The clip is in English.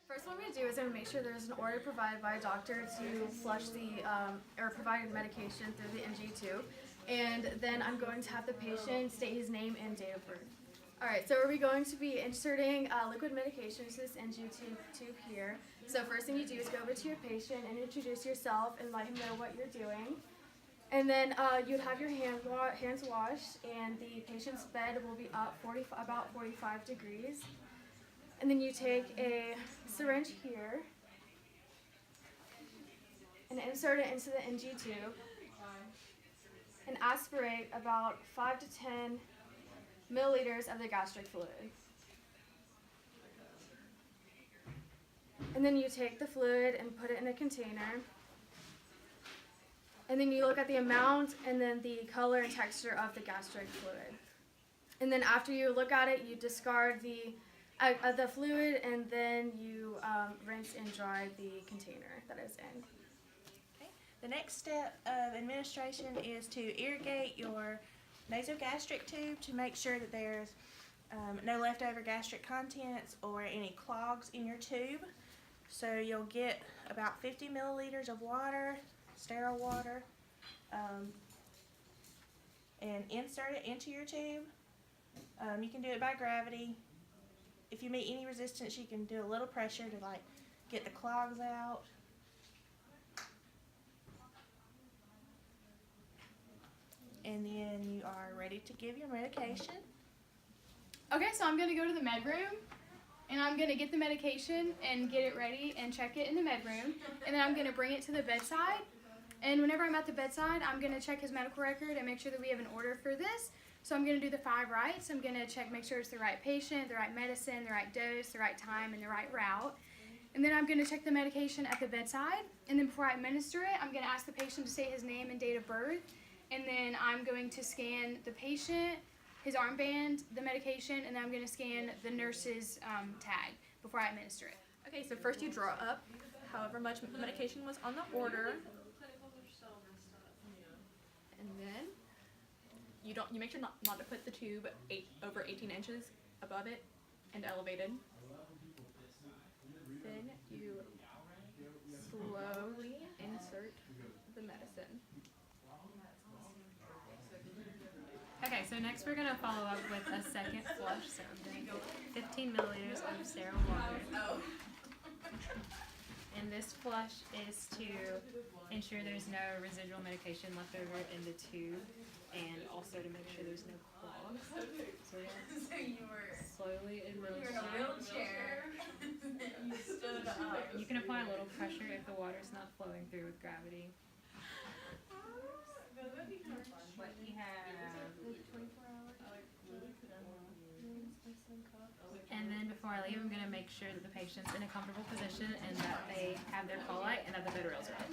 First, what I'm going to do is I'm going to make sure there's an order provided by a doctor to flush the, or provide medication through the NG tube. And then I'm going to have the patient state his name and date of birth. Alright, so we're going to be inserting liquid medication into this NG tube here. So first thing you do is go over to your patient and introduce yourself and let him know what you're doing. And then you'd have your hands washed, and the patient's bed will be up about 45 degrees. And then you take a syringe here and insert it into the NG tube and aspirate about 5 to 10 milliliters of the gastric fluid. And then you take the fluid and put it in a container. And then you look at the amount and then the color and texture of the gastric fluid. And then after you look at it, you discard the fluid, and then you rinse and dry the container that it's in. Okay. The next step of administration is to irrigate your nasogastric tube to make sure that there's no leftover gastric contents or any clogs in your tube. So you'll get about 50 milliliters of water, sterile water, and insert it into your tube. You can do it by gravity. If you meet any resistance, you can do a little pressure to get the clogs out. And then you are ready to give your medication. Okay, so I'm going to go to the med room, and I'm going to get the medication and get it ready and check it in the med room, and then I'm going to bring it to the bedside. And whenever I'm at the bedside, I'm going to check his medical record and make sure that we have an order for this. So I'm going to do the 5 rights. I'm going to make sure it's the right patient, the right medicine, the right dose, the right time, and the right route. And then I'm going to check the medication at the bedside. And then before I administer it, I'm going to ask the patient to state his name and date of birth. And then I'm going to scan the patient, his armband, the medication, and then I'm going to scan the nurse's tag before I administer it. Okay, so first you draw up however much medication was on the order. And then you make sure not to put the tube over 18 inches above it and elevated. Then you slowly insert the medicine. Okay, so next we're going to follow up with a second flush. So I'm going to get 15 milliliters of sterile water. And this flush is to ensure there's no residual medication left over in the tube, and also to make sure there's no clogs. So you were slowly and really in a wheelchair. You stood up. You can apply a little pressure if the water's not flowing through with gravity. What we have. 24 hours. And then before I leave, I'm going to make sure that the patient's in a comfortable position and that they have their call light and that the bed rails are up.